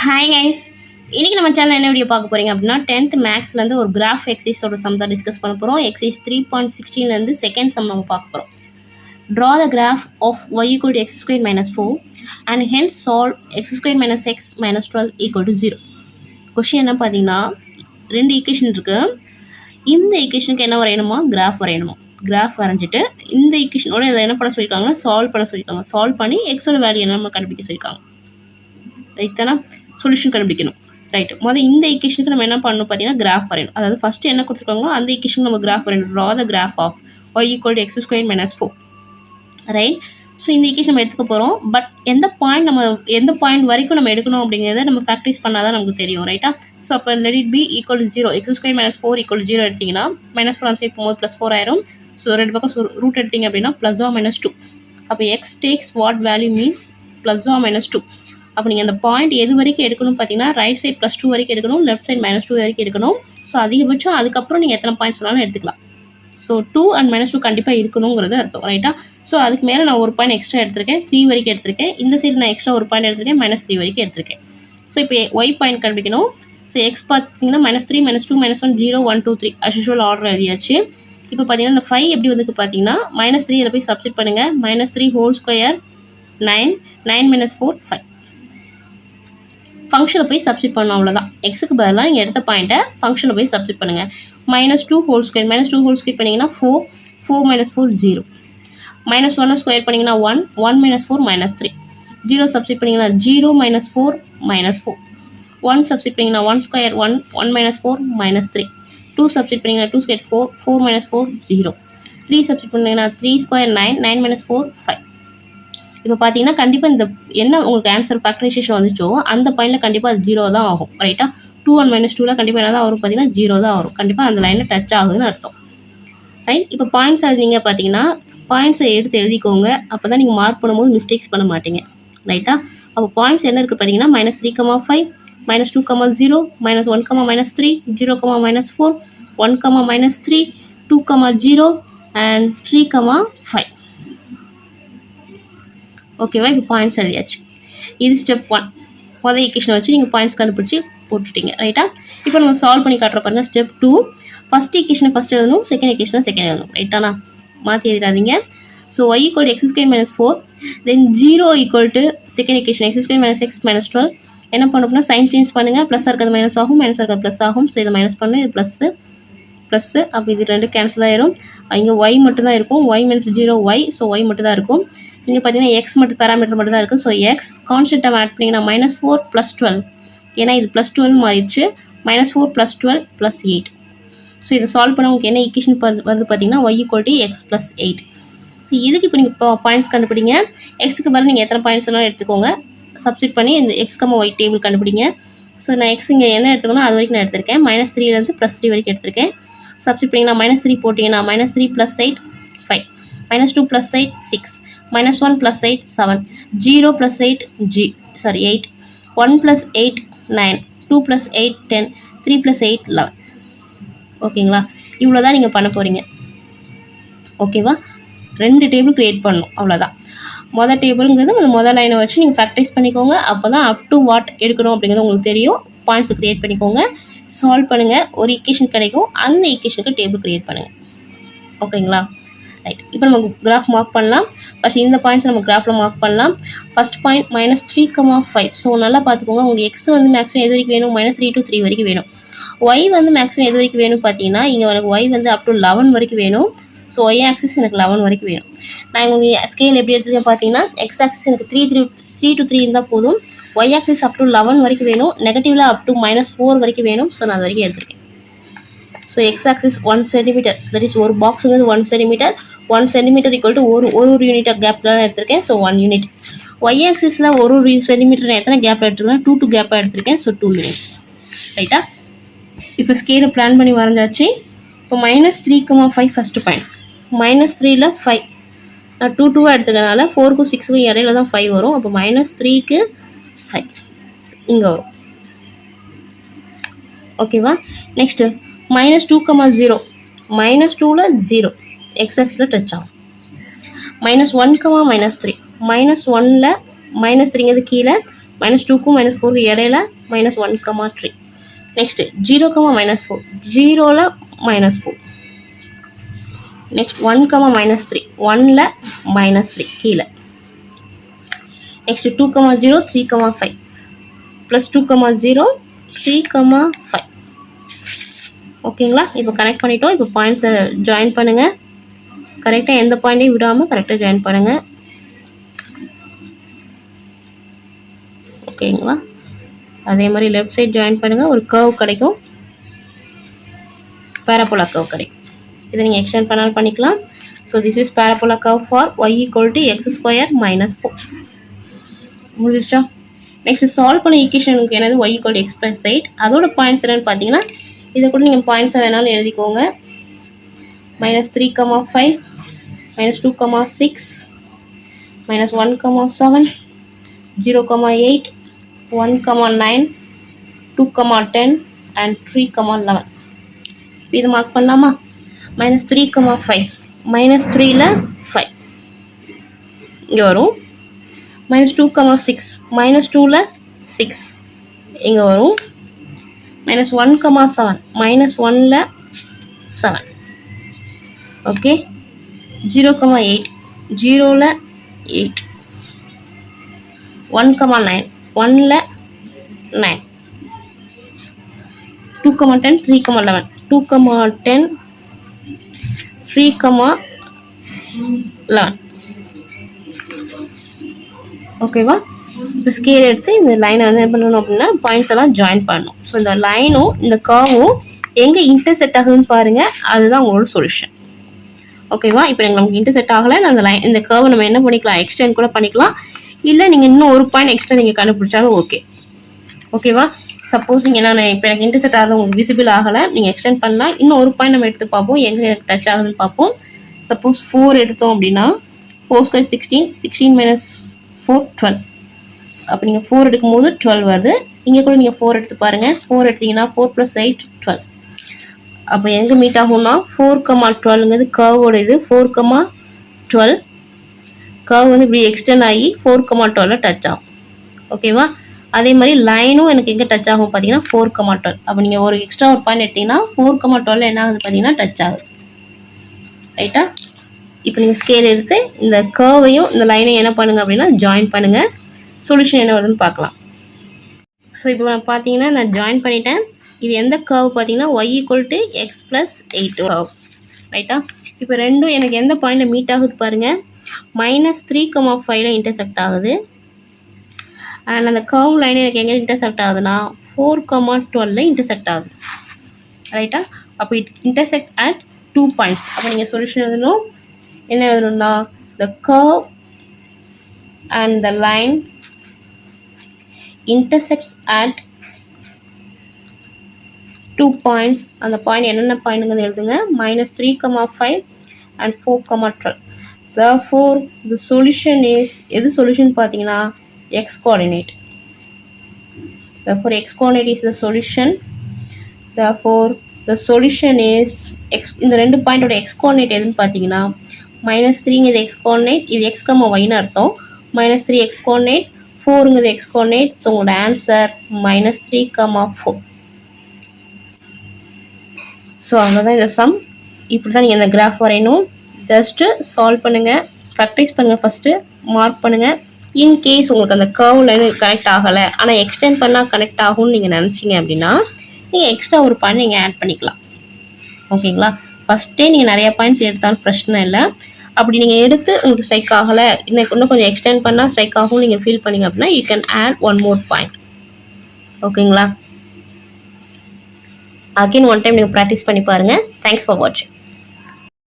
Hi guys, இன்றைக்கி நம்ம channel என்ன வீடியோ பார்க்க போகிறீங்க அப்படின்னா 10th மேக்ஸ்லேருந்து ஒரு கிராஃப் எக்ஸைஸோட சம் தான் டிஸ்கஸ் பண்ண போகிறோம். எக்ஸைஸ் 3.16லேருந்து செகண்ட் சம் நம்ம பார்க்க போகிறோம். Draw the graph of y equal to x squared minus 4 and hence solve x squared minus x minus 12 equal to 0. Question என்ன பார்த்தீங்கன்னா, ரெண்டு ஈக்குவேஷன் இருக்குது. இந்த ஈக்குவேஷனுக்கு என்ன வரையணுமா, கிராஃப் வரையணுமா. கிராஃப் வரைஞ்சிட்டு இந்த ஈக்குவேஷனோட இதை என்ன பண்ண சொல்லியிருக்காங்கன்னா, சால்வ் பண்ண சொல்லியிருக்காங்க. சால்வ் பண்ணி எக்ஸோட வேல்யூ என்ன நம்ம கண்டுபிடிக்க சொல்லியிருக்காங்க. ரைட் தானே, சொல்யூஷன் கண்டுபிடிக்கணும். ரைட், முதல்ல இந்த ஈக்குவேஷனுக்கு நம்ம என்ன பண்ணணும் பார்த்தீங்கன்னா, கிராஃப் வரையணும். அதாவது ஃபஸ்ட்டு என்ன கொடுத்துருக்காங்களோ அந்த ஈக்குவேஷனுக்கு நம்ம கிராஃப் வரையணும். Draw the graph of y equal to x squared minus 4. Right, so இந்த ஈக்குவேஷன் நம்ம எடுத்துக்க போகிறோம். பட் எந்த பாயிண்ட் வரைக்கும் நம்ம எடுக்கணும் அப்படிங்கிறத நம்ம ப்ராக்டிஸ் பண்ணால் தான் நமக்கு தெரியும். ரைட்டா, ஸோ அப்போ let it be equal to 0, x squared minus 4 equal to 0 எடுத்திங்கன்னா -4 அந்த சைட் போகும்போது +4 ஆயிரும். ஸோ ரெண்டு பக்கம் ரூட் எடுத்திங்க அப்படின்னா +or -2. அப்போ x takes what value means +or -2. அப்போ நீங்கள் அந்த பாயிண்ட் எது வரைக்கும் எடுக்கணும் பார்த்தீங்கன்னா, ரைட் சைட் +2 வரைக்கும் எடுக்கணும், லெஃப்ட் சைட் -2 வரைக்கும் எடுக்கணும். ஸோ அதிகபட்சம் அதுக்கப்புறம் நீங்கள் எத்தனை பாயிண்ட்ஸ் வேணாலும் எடுத்துக்கலாம். ஸோ 2 and -2 கண்டிப்பாக இருக்கணுங்கிறது அர்த்தம். ரைட்டா, ஸோ அதுக்கு மேலே நான் ஒரு பாயிண்ட் எக்ஸ்ட்ரா எடுத்திருக்கேன், 3 வரைக்கும் எடுத்திருக்கேன். இந்த சைடு நான் எக்ஸ்ட்ரா ஒரு பாயிண்ட் எடுத்திருக்கேன், -3 வரைக்கும் எடுத்திருக்கேன். ஸோ இப்போ y பாயிண்ட் கண்டுபிடிக்கணும். ஸோ எக்ஸ் பார்த்தீங்கன்னா -3 -2 -1 0 1 2 3 அஸ்யூஷுவல் ஆர்டர் எழுதியாச்சு. இப்போ பார்த்தீங்கன்னா இந்த 5 எப்படி வந்து பார்த்தீங்கன்னா -3 இதில் போய் சப்ஸ்டிட் பண்ணுங்கள். -3 ஹோல் ஸ்கொயர் 9 9 - 4 5. ஃபங்க்ஷனில் போய் சப்ஸ்டிட் பண்ணணும், அவ்வளோதான். எக்ஸுக்கு பதிலாக நீங்கள் எடுத்த பாயிண்ட்டை ஃபங்க்ஷனில் போய் சப்ஸ்டிட் பண்ணுங்கள். -2 ஹோல் ஸ்கொயர் -2 ஹோல் ஸ்கொயர் பண்ணிங்கன்னா 4 4 - 4 0. -1 ஸ்கொயர் பண்ணிங்கன்னா 1 1 - 4 -3. 0 சப்ஸ்டிட் பண்ணிங்கன்னா 0 - 4 -4. 1 சப்ஸ்டிட் பண்ணிங்கன்னா 1 ஸ்கொயர் 1 1 - 4 -3. 2 சப்ஸ்டிட் பண்ணிங்கன்னா 2 ஸ்கொயர் 4 4 - 4 0. 3 சப்ஸ்டிட் பண்ணிங்கன்னா 3 ஸ்கொயர் 9 9 - 4 5. இப்போ பார்த்தீங்கன்னா கண்டிப்பாக இந்த என்ன உங்களுக்கு ஆன்சர் ஃபேக்டரைசேஷன் வந்துச்சோ அந்த பாயிண்டில் கண்டிப்பாக அது 0 தான் ஆகும். ரைட்டா, 2 and -2ல் கண்டிப்பாக என்ன தான் வரும் பார்த்தீங்கன்னா 0 தான் வரும். கண்டிப்பாக அந்த லைனில் டச் ஆகுதுன்னு அர்த்தம். ரைட், இப்போ பாயிண்ட்ஸ் எழுதிங்க பார்த்தீங்கன்னா பாயிண்ட்ஸை எடுத்து எழுதிக்கோங்க. அப்போ தான் நீங்கள் மார்க் பண்ணும்போது மிஸ்டேக்ஸ் பண்ண மாட்டீங்க. ரைட்டா, அப்போ பாயிண்ட்ஸ் என்ன இருக்குது பார்த்தீங்கன்னா -3, 5 -2, 0 -1, -3 0, -4 1, -3 2, 0 and 3, 5. ஓகேவா, இப்போ பாயிண்ட்ஸ் எழுதியாச்சு. இது ஸ்டெப் 1. முதல் ஈக்குவேஷனை வச்சு நீங்கள் பாயிண்ட்ஸ் கண்டுபிடிச்சி போட்டுட்டீங்க. ரைட்டா, இப்போ நம்ம சால்வ் பண்ணி காட்டுற பாருங்க. ஸ்டெப் 2, ஃபஸ்ட் ஈக்குவேஷனை ஃபஸ்ட் எழுதணும், செகண்ட் ஈக்குவேஷனை செகண்ட் எழுதணும். ரைட்டானா, மாற்றி எழுதிடாதீங்க. So y equal to x squared minus 4, then 0 equal to second equation x squared minus x minus 12. என்ன பண்ணணும்னா சைன் சேஞ்ச் பண்ணுங்கள். ப்ளஸ்ஸாக இருக்கிறது மைனஸ் ஆகும், மைனஸாக இருக்கிறது ப்ளஸ் ஆகும். ஸோ இதை மைனஸ் பண்ணு, இது ப்ளஸ்ஸு. அப்போ இது ரெண்டு கேன்சல் ஆயிரும். இங்கே y மட்டும்தான் இருக்கும், y - 0 y. ஸோ y மட்டும் தான் இருக்கும். இங்கே பார்த்தீங்கன்னா எக்ஸ் மட்டும் பேராமீட்டர் மட்டும் தான் இருக்குது. ஸோ எக்ஸ் கான்ஸ்டன்ட் ஆட் பண்ணிங்கன்னா -4 + 12. ஏன்னா இது +12 மாறிடுச்சு. -4 + 12 + 8. ஸோ இதை சால்வ் பண்ண உங்களுக்கு என்ன ஈக்குவேஷன் வருது பார்த்தீங்கன்னா y equal to x + 8. So இதுக்கு இப்போ நீங்கள் பாயிண்ட்ஸ் கண்டுபிடிங்க. எக்ஸுக்கு பதில் நீங்கள் எத்தனை பாயிண்ட்ஸ் வேணாலும் எடுத்துக்கோங்க. சப்ஸ்டிட் பண்ணி இந்த x, y டேபிள் கண்டுபிடிங்க. ஸோ நான் எக்ஸ் இங்கே என்ன எடுத்துக்கணும் அது வரைக்கும் நான் எடுத்திருக்கேன். -3லேருந்து +3 வரைக்கும் எடுத்திருக்கேன். சப்ஸ்டிட் பண்ணிங்கன்னா -3 போட்டிங்கன்னா -3 + 8 5, -2 + 8 6, -1 + 8 7, 0 + 8 8, 1 + 8 9, 2 + 8 10, 3 + 8 11. ஓகேங்களா, இவ்வளோ தான் நீங்கள் பண்ண போகிறீங்க. ஓகேவா, 2 டேபிள் க்ரியேட் பண்ணணும், அவ்வளோதான். மொதல் டேபிளுங்கிறது அந்த மொதல் லைனை வச்சு நீங்கள் ப்ராக்டிஸ் பண்ணிக்கோங்க. அப்போ தான் அப் டு வாட் எடுக்கணும் அப்படிங்கிறது உங்களுக்கு தெரியும். பாயிண்ட்ஸை க்ரியேட் பண்ணிக்கோங்க, சால்வ் பண்ணுங்கள். ஒரு ஈக்குவேஷன் கிடைக்கும், அந்த ஈக்குவேஷனுக்கு டேபிள் க்ரியேட் பண்ணுங்கள். ஓகேங்களா, ரைட். இப்போ நம்ம கிராஃப் மார்க் பண்ணலாம். ஃபஸ்ட் இந்த பாயிண்ட்ஸ் நம்ம கிராஃபில் மார்க் பண்ணலாம். First point -3, 5. ஸோ நல்லா பார்த்துக்கோங்க. உங்களுக்கு எக்ஸ் வந்து மேக்ஸிமம் எது வரைக்கும் வேணும், -3 to 3 வரைக்கும் வேணும். ஒய் வந்து மேக்ஸிமம் எது வரைக்கும் வேணும் பார்த்தீங்கன்னா, இங்கே எனக்கு ஒய் வந்து அப் டு 11 வரைக்கும் வேணும். ஸோ ஒய் ஆக்சிஸ் எனக்கு 11 வரைக்கும் வேணும். நான் உங்களுக்கு ஸ்கேல் எப்படி எடுத்துருக்கேன் பார்த்தீங்கன்னா, எக்ஸ் ஆக்சிஸ் எனக்கு 3 to 3 இருந்தால் போதும். ஒய் ஆக்சிஸ் அப் டு 11 வரைக்கும் வேணும். நெகட்டிவில் அப் டு -4 வரைக்கும் வேணும். ஸோ நான் அது வரைக்கும் எடுத்துருக்கேன். So X axis 1 cm, that is ஒரு பாக்ஸுங்கிறது 1 cm. 1 cm equal to ஒரு யூனிட் கேப் தான் எடுத்திருக்கேன். So 1 unit. ஒய் ஆக்சிஸில் ஒரு சென்டிமீட்டர் நான் எத்தனை கேப் எடுத்துருக்கேன், 2 to கேப்பாக எடுத்திருக்கேன். So 2 units. ரைட்டா, இப்போ ஸ்கேலை பிளான் பண்ணி வரைஞ்சாச்சு. இப்போ -3, 5 ஃபஸ்ட்டு பாயிண்ட். -3ல் 5 நான் 2 2 எடுத்துக்கிறதுனால 4க்கும் 6க்கும் இடையில தான் 5 வரும். அப்போ -3க்கு 5 இங்கே வரும். ஓகேவா, நெக்ஸ்ட்டு -2, 0. -2ல் 0 எக்ஸ் ஆக்சிஸில் டச் ஆகும். -1, -3. -1ல் -3ங்கிறது கீழே, -2க்கும் -4க்கு இடையில -1, 3. நெக்ஸ்ட் 0, -4 0ல -4. நெக்ஸ்ட் 1, -3 1ல -3 கீழே. நெக்ஸ்ட் 2, 0 3, 5 +2, 0 3, 5. ஓகேங்களா? இப்போ கனெக்ட் பண்ணிட்டோம். இப்போ பாயிண்ட்ஸை ஜாயின் பண்ணுங்க. கரெக்டாக எந்த பாயிண்ட்டையும் விடாமல் கரெக்டாக ஜாயின் பண்ணுங்க. ஓகேங்களா? அதே மாதிரி லெஃப்ட் சைட் ஜாயின் பண்ணுங்க. ஒரு கர்வ் கிடைக்கும், பேராபோலா கர்வ் கிடைக்கும். இதை நீங்கள் எக்ஸ்டெண்ட் பண்ணாலும் பண்ணிக்கலாம். So this is parabola curve for y = x² - 4. முடிச்சா நெக்ஸ்ட் சால்வ் பண்ண ஈக்குவேஷனுக்கு என்னது y = x + 8. அதோட பாயிண்ட்ஸ் என்னன்னு பார்த்தீங்கன்னா இதை கூட நீங்கள் பாயிண்ட்ஸை வேணாலும் எழுதிக்கோங்க. -3, 5 -2, 6 -1, 7 0, 8 1, 9 2, 10 and 3, 11. இது மார்க் பண்ணலாமா? -3, 5 -3ல 5 இங்கே வரும். -2, 6 -2ல 6 இங்கே வரும். -1, 7 -1ல 7. ஓகே. 0, 8 0ல 8. 1, 9 1ல 9. 2, 10 3, 11 2, 10 3, 11. ஓகேவா? இப்போ ஸ்கேல் எடுத்து இந்த லைனை வந்து என்ன பண்ணணும் அப்படின்னா பாயிண்ட்ஸ் எல்லாம் ஜாயின் பண்ணணும். ஸோ இந்த லைனும் இந்த கர்வும் எங்கே இன்டர்செக்ட் ஆகுதுன்னு பாருங்கள், அதுதான் உங்களோட சொல்யூஷன். ஓகேவா? இப்போ நமக்கு இன்டர்செக்ட் ஆகலை, அந்த லைன் இந்த கர்வை நம்ம என்ன பண்ணிக்கலாம், எக்ஸ்டெண்ட் கூட பண்ணிக்கலாம். இல்லை நீங்கள் இன்னும் ஒரு பாயிண்ட் எக்ஸ்ட்ரா நீங்கள் கண்டுபிடிச்சாலும் ஓகே. ஓகேவா? சப்போஸ் நீங்கள் இப்போ எனக்கு இன்டர்செக்ட் ஆகிறது உங்களுக்கு விசிபிள் ஆகலை, நீங்கள் எக்ஸ்டெண்ட் பண்ணலாம். இன்னும் ஒரு பாயிண்ட் நம்ம எடுத்து பார்ப்போம், எங்கே டச் ஆகுதுன்னு பார்ப்போம். சப்போஸ் 4 எடுத்தோம் அப்படின்னா 4 ² 16 16 - 4 12. அப்போ நீங்கள் 4 எடுக்கும்போது 12 வருது. இங்கே கூட நீங்கள் 4 எடுத்து பாருங்கள். 4 எடுத்தீங்கன்னா 4 + 8 12. அப்போ எங்கே மீட் ஆகும்னா 4, 12ங்கிறது கர்வோட இது. 4, 12 கர்வ் வந்து இப்படி எக்ஸ்டெண்ட் ஆகி 4, 12ல டச் ஆகும். ஓகேவா? அதே மாதிரி லைனும் எனக்கு எங்கே டச் ஆகும் பார்த்தீங்கன்னா 4, 12. அப்போ நீங்கள் ஒரு எக்ஸ்ட்ரா ஒரு பாயிண்ட் எடுத்தீங்கன்னா 4, 12ல என்ன ஆகுது பார்த்தீங்கன்னா டச் ஆகுது. ரைட்டா? இப்போ நீங்கள் ஸ்கேல் எடுத்து இந்த கர்வையும் இந்த லைனையும் என்ன பண்ணுங்க அப்படின்னா ஜாயின் பண்ணுங்கள். சொல்யூஷன் என்ன வருதுன்னு பார்க்கலாம். ஸோ இப்போ பார்த்தீங்கன்னா நான் ஜாயின் பண்ணிட்டேன். இது எந்த கர்வ் பார்த்தீங்கன்னா y = x + 8 கர்வ். ரைட்டா? இப்போ ரெண்டும் எனக்கு எந்த பாயிண்டில் மீட் ஆகுது பாருங்கள். -3, 5ல இன்டர்செக்ட் ஆகுது. அண்ட் அந்த கர்வ் லைன் எனக்கு எங்கே இன்டர்செக்ட் ஆகுதுன்னா 4, 12ல இன்டர்செக்ட் ஆகுது. ரைட்டா? அப்போ இட் இன்டர்செக்ட் அட் 2 பாயிண்ட்ஸ். அப்போ நீங்கள் சொல்யூஷன் எழுதணும். என்ன எழுதணும்னா the curve and the line intersects at 2 points. அந்த பாயிண்ட் என்னென்ன பாயிண்ட்ங்கிறது எழுதுங்க. -3, 5 and 4, 12. Therefore the solution is எது சொல்யூஷன் பார்த்தீங்கன்னா x coordinate. Therefore x coordinate is the solution. Therefore the solution is x. இந்த ரெண்டு பாயிண்டோட x coordinate எதுன்னு பார்த்தீங்கன்னா -3ங்கிறது x coordinate, இது x, y ன்னு அர்த்தம். -3 x coordinate, 4ங்கிறது x coordinate. So உங்களோட ஆன்சர் -3, 4. ஸோ அவ்வளோதான் இந்த சம். இப்படி தான் நீங்கள் இந்த கிராஃப் வரையணும். ஜஸ்ட்டு சால்வ் பண்ணுங்கள், ப்ராக்டிஸ் பண்ணுங்கள், ஃபஸ்ட்டு மார்க் பண்ணுங்கள். இன்கேஸ் உங்களுக்கு அந்த கர்வ் லைன் கனெக்ட் ஆகலை, ஆனால் எக்ஸ்டெண்ட் பண்ணால் கனெக்ட் ஆகும்னு நீங்கள் நினச்சிங்க அப்படின்னா நீங்கள் எக்ஸ்ட்ரா ஒரு பாயிண்ட் நீங்கள் ஆட் பண்ணிக்கலாம். ஓகேங்களா? ஃபஸ்ட்டே நீங்கள் நிறையா பாயிண்ட்ஸ் எடுத்தாலும் பிரச்சனை இல்லை. அப்படி நீங்கள் எடுத்து உங்களுக்கு ஸ்ட்ரைக் ஆகலை, இன்னும் கொஞ்சம் எக்ஸ்டெண்ட் பண்ணால் ஸ்ட்ரைக் ஆகும் நீங்கள் ஃபீல் பண்ணிங்க அப்படின்னா you can add 1 more point. ஓகேங்களா? அகைன் ஒன் டைம் நீங்கள் ப்ராக்டிஸ் பண்ணி பாருங்கள். தேங்க்ஸ் ஃபார் வாட்சிங்.